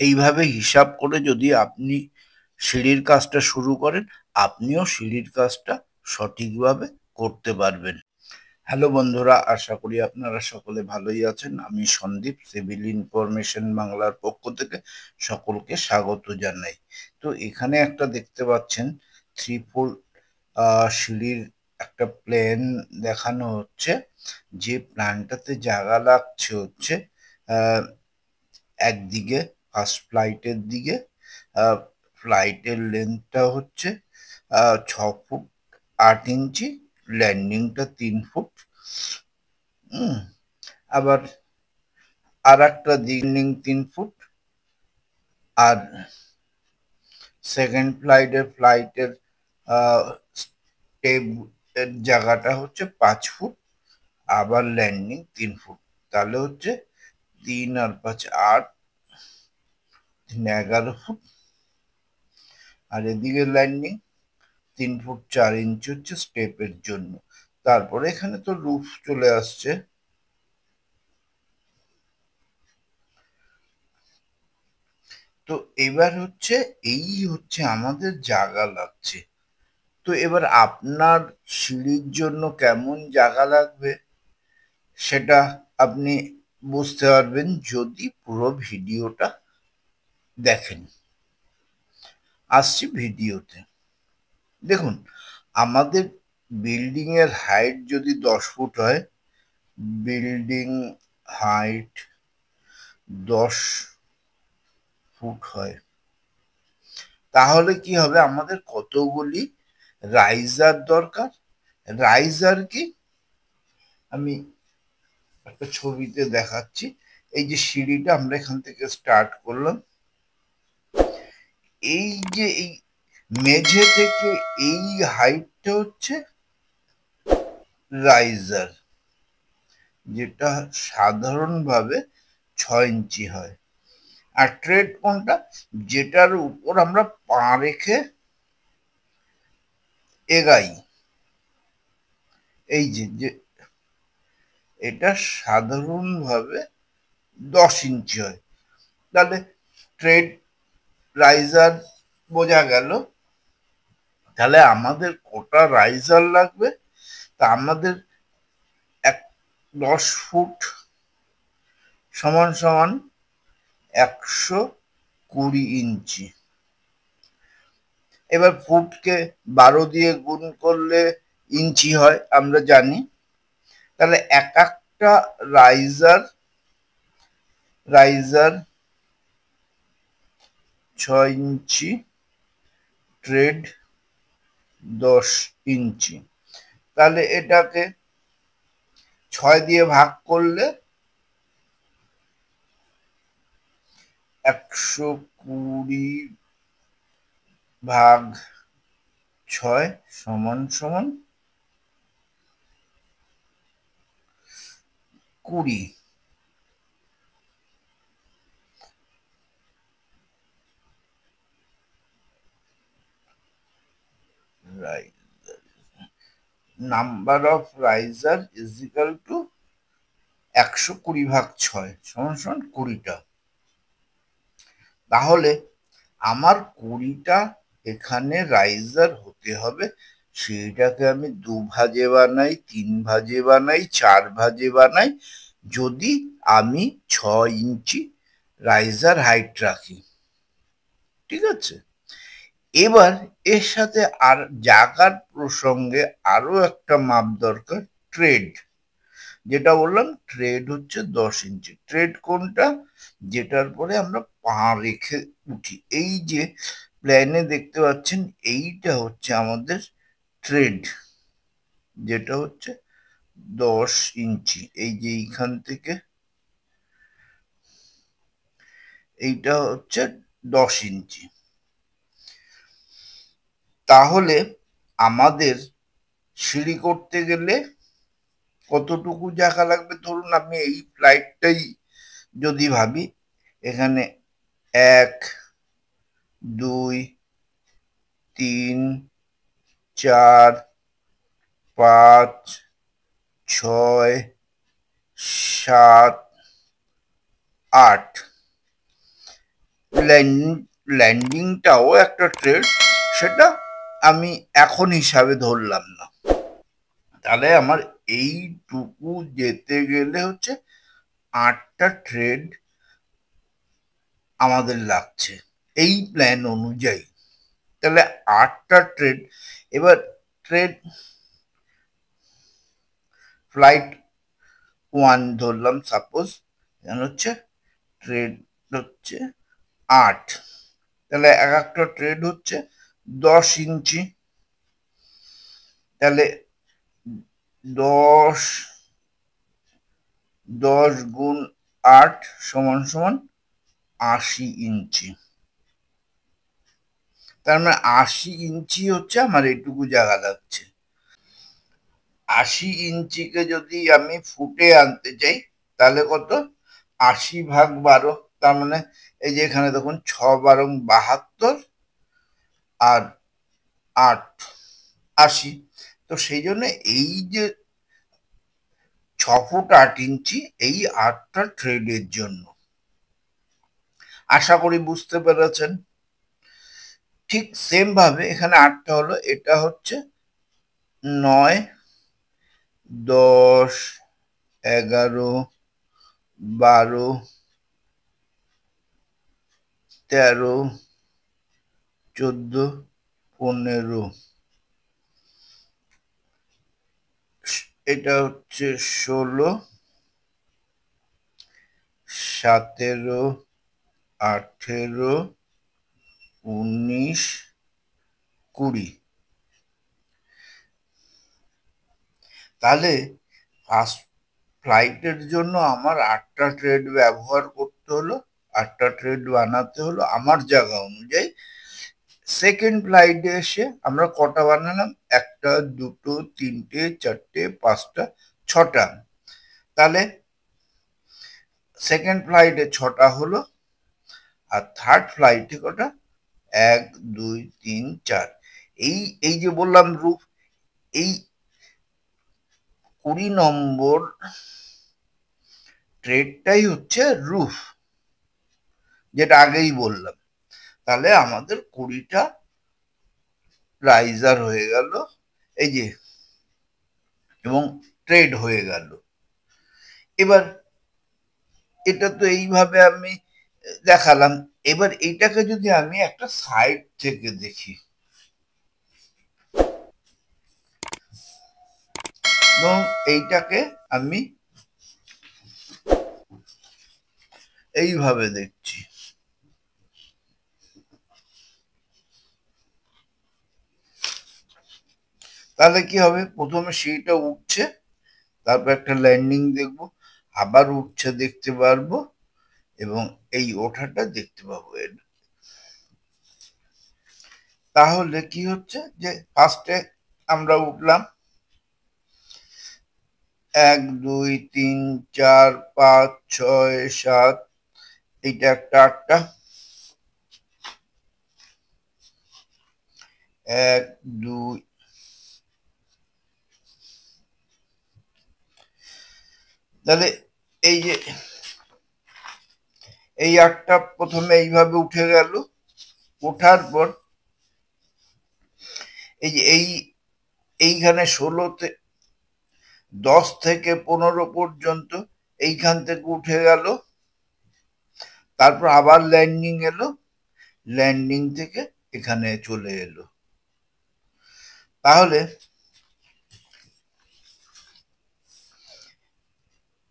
এইভাবে হিসাব করে যদি আপনি সিঁড়ির কাজটা শুরু করেন, আপনিও সিঁড়ির কাজটা সঠিকভাবে করতে পারবেন। হ্যালো বন্ধুরা, আশা করি আপনারা সকলে ভালোই আছেন। আমি সন্দীপ, সিভিল ইনফরমেশন বাংলার পক্ষ থেকে সকলকে স্বাগত জানাই। তো এখানে একটা দেখতে পাচ্ছেন 3 ফুট সিঁড়ির একটা প্ল্যান দেখানো হচ্ছে। যে প্ল্যানটাতে জায়গা লাগছে হচ্ছে আহ, একদিকে ফার্স্ট ফ্লাইটের দিকে। ফ্লাইটের লেন্থটা হচ্ছে 6 ফুট 8 ইঞ্চি, ল্যান্ডিংটা 3 ফুট। আবার আর একটা দিক 3 ফুট। আর সেকেন্ড ফ্লাইটের স্টেপ এর জায়গাটা হচ্ছে 5 ফুট। আবার ল্যান্ডিং 3 ফুট। তাহলে হচ্ছে 3 আর 5 8, 11 ফুট। আর এদিকে ল্যান্ডিং 3 ফুট 4 ইঞ্চি হচ্ছে স্টেপের জন্য। তারপরে এখানে তো রুফ চলে আসছে। তো এবার হচ্ছে এই হচ্ছে আমাদের জায়গা লাগছে। তো এবার আপনার সিঁড়ির জন্য কেমন জায়গা লাগবে সেটা আপনি বুঝতে পারবেন যদি পুরো ভিডিওটা দেখেন। আসছি ভিডিওতে। দেখুন, আমাদের বিল্ডিং এর হাইট যদি 10 ফুট হয়, বিল্ডিং হাইট 10 ফুট হয়, তাহলে কি হবে, আমাদের কতগুলি রাইজার দরকার। রাইজার কি, আমি একটা ছবিতে দেখাচ্ছি। এই যে সিঁড়িটা আমরা এখান থেকে স্টার্ট করলাম, এই যে এই মেঝে থেকে এই হাইটটা হচ্ছে রাইজার, যেটা সাধারণভাবে 6 ইঞ্চি হয়। আর ট্রেড কোনটা, যেটার উপর আমরা পা রেখে এগাই, এই যে যে এটা সাধারণভাবে 10 ইঞ্চি হয়। তাহলে ট্রেড রাইজার বোঝা গেল। তাহলে আমাদের কটা রাইজার লাগবে, তা আমাদের এক 10 ফুট সমান সমান 120 ইঞ্চি। এবার ফুটকে 12 দিয়ে গুণ করলে ইঞ্চি হয় আমরা জানি। তাহলে এক একটা রাইজার রাইজার 6 ইঞ্চি, ট্রেড 10 ইঞ্চি। তাহলে এটাকে 6 দিয়ে ভাগ করলে 120/6 সমান সমান 20। Number of raiser is equal to 120/6 সমান সমান 20টা। তাহলে আমার 20টা এখানে রাইজার হতে হবে। সেইটাকে আমি 2 ভাজে বানাই, 3 ভাজে বানাই, 4 ভাজে বানাই, যদি আমি 6 ইঞ্চি রাইজার হাইট রাখি। ঠিক আছে। এবার এর সাথে আর জায়গার প্রসঙ্গে আরো একটা মাপ দরকার, ট্রেড। যেটা বললাম, ট্রেড হচ্ছে 10 ইঞ্চি। ট্রেড কোনটা, যেটার পরে আমরা পা রেখে উঠি। এই যে প্ল্যানে দেখতে পাচ্ছেন, এইটা হচ্ছে আমাদের ট্রেড, যেটা হচ্ছে 10 ইঞ্চি। এই যে এইখান থেকে এইটা হচ্ছে 10 ইঞ্চি। তাহলে আমাদের সিঁড়ি করতে গেলে কতটুকু জায়গা লাগবে, ধরুন আমি এই ফ্লাইটটাই যদি ভাবি, এখানে 1 2 3 4 5 6 7 8, ল্যান্ডিংটাও একটা ট্রেড, সেটা আমি এখন হিসাবে ধরলাম না। তাহলে আমার এইটুকু যেতে গেলে হচ্ছে 8টা ট্রেড আমাদের লাগছে এই প্ল্যান অনুযায়ী। তাহলে 8টা ট্রেড। এবার ট্রেড ফ্লাইট 1 ধরলাম সাপোজ, হচ্ছে ট্রেড হচ্ছে 8, তাহলে এক একটা ট্রেড হচ্ছে 10 ইঞ্চি। তাহলে 10 গুণ 8 সমান সমান 80 ইঞ্চি। তার মানে 80 ইঞ্চি হচ্ছে আমার এইটুকু জায়গা লাগছে। 80 ইঞ্চিকে যদি আমি ফুটে আনতে চাই তাহলে কত? 80/12। তার মানে এই যে এখানে দেখুন 6×12 আর 8 80। তো সেই জন্য এই যে 6 ফুট 8 ইঞ্চি এই 8টা ট্রেডের জন্য। আশা করি বুঝতে পেরেছেন। ঠিক সেম ভাবে এখানে 8টা হলো, এটা হচ্ছে 9, 10, 11, 12, 13, 14, 15, এটা হচ্ছে 16, 17, 18, 19, 20। তাহলে ফার্স্ট ফ্লাইটের জন্য আমার 8টা ট্রেড ব্যবহার করতে হলো, 8টা ট্রেড বানাতে হলো আমার জায়গা অনুযায়ী। সেকেন্ড ফ্লাইটে এসে আমরা কটা বানালাম? 1টা, 2টো, 3টে, 4টে, 5টা, 6টা। তাহলে সেকেন্ড ফ্লাইটে 6টা হলো, আর থার্ড ফ্লাইটে কটা? 1, 2, 3, 4। এই এই যে বললাম রুফ, এই 20 নম্বর ট্রেডটাই হচ্ছে রুফ, যেটা আগেই বললাম। তাহলে আমাদের 20টা রাইজার হয়ে গেল, এই যে, এবং ট্রেড হয়ে গেল। এবার এটা তো এইভাবে আমি দেখালাম। এবার এইটাকে যদি আমি একটা সাইড থেকে দেখি, এবং এইটাকে আমি এইভাবে দেখছি, তাহলে কি হবে? প্রথমে সেইটা উঠছে, তারপর একটা ল্যান্ডিং দেখবো, আবার উঠছে দেখতে পারবো, এবং এই ওঠাটা দেখতে পাবো। তাহলে কি হচ্ছে যে ফার্স্টে আমরা উঠলাম 1, 2, 3, 4, 5, 6, 7, এইটা একটা 8টা, 1, 2, তাহলে এই যে এই 8টা প্রথমে এইভাবে উঠে গেল। ওঠার পর এই যে এইখানে 10 থেকে 15 পর্যন্ত এইখান থেকে উঠে গেল, তারপর আবার ল্যান্ডিং এলো, ল্যান্ডিং থেকে এখানে চলে এলো। তাহলে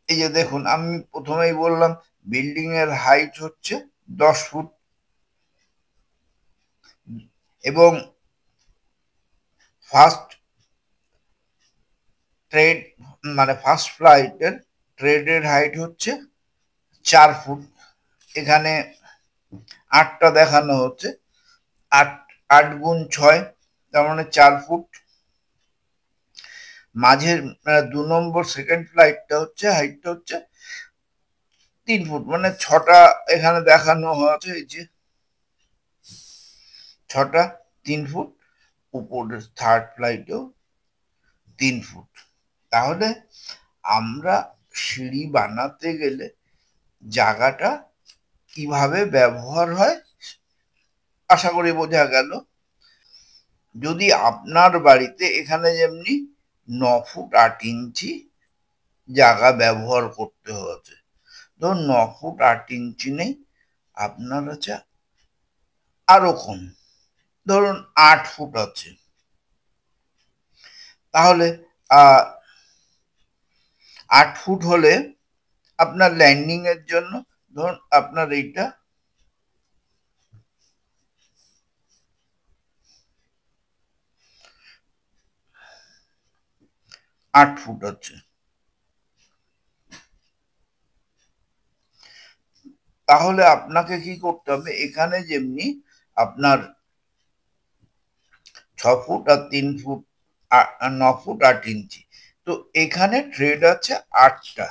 এই যে দেখুন, আমি প্রথমেই বললাম বিল্ডিং এর হাইট হচ্ছে 10 ফুট, এবং ফার্স্ট ট্রেড মানে ফার্স্ট ফ্লাইটের ট্রেডের হাইট হচ্ছে 4 ফুট। এখানে 8টা দেখানো হচ্ছে, 8, 8 গুণ 6, তার মানে 4 ফুট। মাঝের 2 নম্বর সেকেন্ড ফ্লাইটটা হচ্ছে হাইটটা হচ্ছে 3 ফুট, মানে 6টা এখানে দেখানো হয়েছে, এই যে 6টা 3 ফুট, উপরের থার্ড ফ্লাইটেও 3 ফুট। তাহলে আমরা সিঁড়ি বানাতে গেলে জায়গাটা কিভাবে ব্যবহার হয় আশা করি বোঝা গেল। যদি আপনার বাড়িতে এখানে যেমনি 9 ফুট 8 ইঞ্চি জায়গা ব্যবহার করতে হচ্ছে, ধরুন 9 ফুট 8 ইঞ্চি নেই, আপনার হচ্ছে আরো কম, ধরুন 8 ফুট আছে, তাহলে 8 ফুট হলে আপনার ল্যান্ডিং এর জন্য ধরুন আপনার এইটা 8 ফুট আছে, তাহলে আপনাকে কি করতে হবে, এখানে যেমনি আপনার 6 ফুট আর 3 ফুট 9 ফুট 8 ইঞ্চি, তো এখানে ট্রেড আছে 8টা।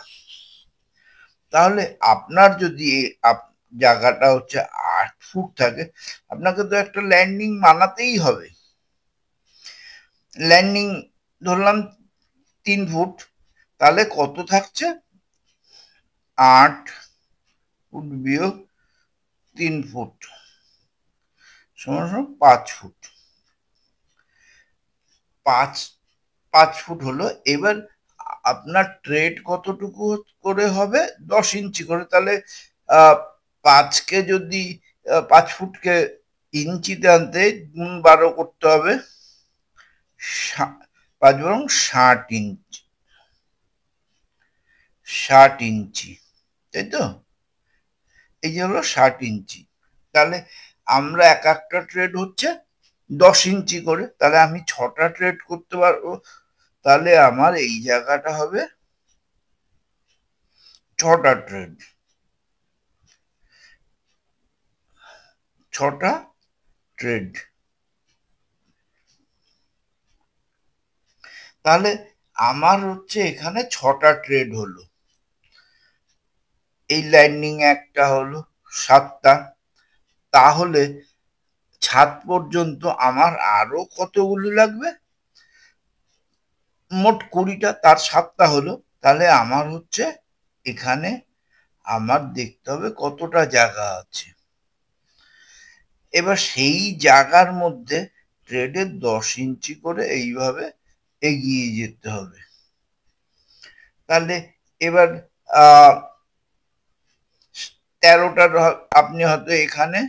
তাহলে আপনার যদি জায়গাটা হচ্ছে 8 ফুট থাকে, আপনাকে তো একটা ল্যান্ডিং বানাতেই হবে। ল্যান্ডিং ধরলাম 3 ফুট, তাহলে কত থাকছে, 8 ফুট বিয়োগ 3 ফুট সমান সমান 5 ফুট। 5 ফুট হলো। এবার আপনার ট্রেড কতটুকু করে হবে, 10 ইঞ্চি করে। তাহলে 5কে যদি 5 ফুটকে ইঞ্চিতে আনতে গুণ 12 করতে হবে, 5 বরং 60 ইঞ্চি, 60 ইঞ্চি, তাই তো? এই যে হলো 60 ইঞ্চি। তাহলে আমরা একটা ট্রেড হচ্ছে 10 ইঞ্চি করে, তাহলে আমি 6টা ট্রেড করতে পারবো। তাহলে আমার এই জায়গাটা হবে 6টা ট্রেড, 6টা ট্রেড। তাহলে আমার হচ্ছে এখানে 6টা ট্রেড হলো, এই ল্যান্ডিং একটা হলো 7টা। তাহলে ছাদ পর্যন্ত আমার আরো কতগুলো লাগবে, মোট 20টা, তার 7টা হলো। তাহলে আমার হচ্ছে এখানে আমার দেখতে হবে কতটা জায়গা আছে। এবার সেই জায়গার মধ্যে ট্রেডের 10 ইঞ্চি করে এইভাবে এগিয়ে যেতে হবে। তাহলে এবার 13টা আপনি হয়তো এখানে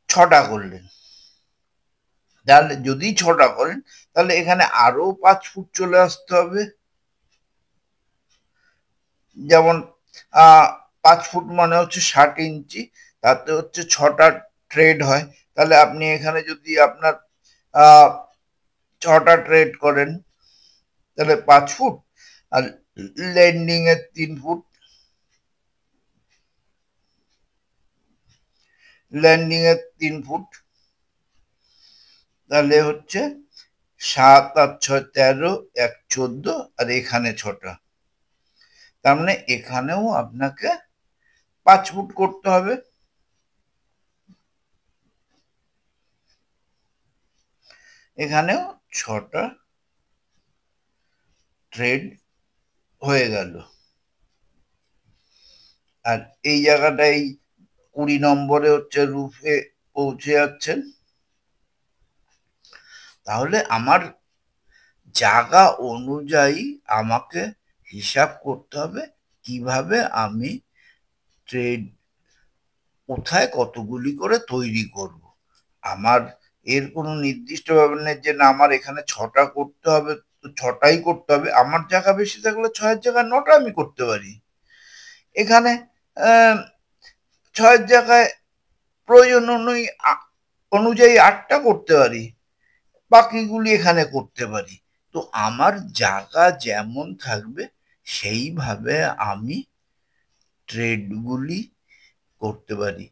6টা করলেন, তাহলে যদি 6টা করেন তাহলে এখানে আরো 5 ফুট চলে আসতে হবে। যেমন 5 ফুট মানে হচ্ছে 60 ইঞ্চি, তাতে হচ্ছে 6টা ট্রেড হয়। তাহলে আপনি এখানে যদি আপনার 6টা ট্রেড করেন তাহলে 5 ফুট, আর ল্যান্ডিং এর 3 ফুট, ল্যান্ডিং এর 3 ফুট, তাহলে হচ্ছে 7 আর 6 13, 1 14, আর এখানে 6টা। তার মানে এখানেও আপনাকে 5 ফুট করতে হবে। এখানেও 6টা ট্রেড হয়ে গেল। আর এই জায়গাটাই 20 নম্বরে হচ্ছে রুফে পৌঁছে যাচ্ছেন। তাহলে আমার জায়গা অনুযায়ী আমাকে হিসাব করতে হবে কিভাবে আমি ট্রেড কোথায় কতগুলি করে তৈরি করব। আমার এর কোনো নির্দিষ্ট ব্যাপার নেই যে না আমার এখানে 6টা করতে হবে, তো 6টাই করতে হবে। আমার জায়গা বেশি থাকলে 6-এর জায়গায় 9টা আমি করতে পারি। এখানে 6-এর জায়গায় প্রয়োজন অনুযায়ী 8টা করতে পারি, বাকিগুলি এখানে করতে পারি। তো আমার জায়গা যেমন থাকবে সেইভাবে আমি ট্রেডগুলি করতে পারি।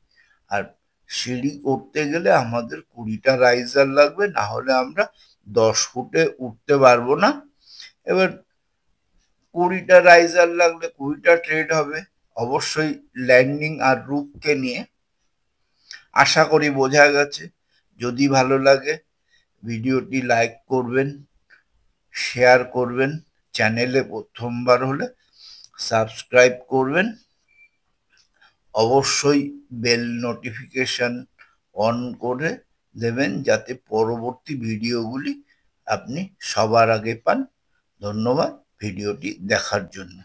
আর সিঁড়ি করতে গেলে আমাদের 20টা রাইজার লাগবে, না হলে আমরা 10 ফুটে উঠতে পারবো না। এবার 20টা রাইজার লাগলে 20টা ট্রেড হবে, অবশ্যই ল্যান্ডিং আর রুফকে নিয়ে। আশা করি বোঝা গেছে। যদি ভালো লাগে ভিডিওটি লাইক করবেন, শেয়ার করবেন, চ্যানেলে প্রথমবার হলে সাবস্ক্রাইব করবেন, অবশ্যই বেল নোটিফিকেশন অন করে দেবেন যাতে পরবর্তী ভিডিওগুলি আপনি সবার আগে পান। ধন্যবাদ ভিডিওটি দেখার জন্য।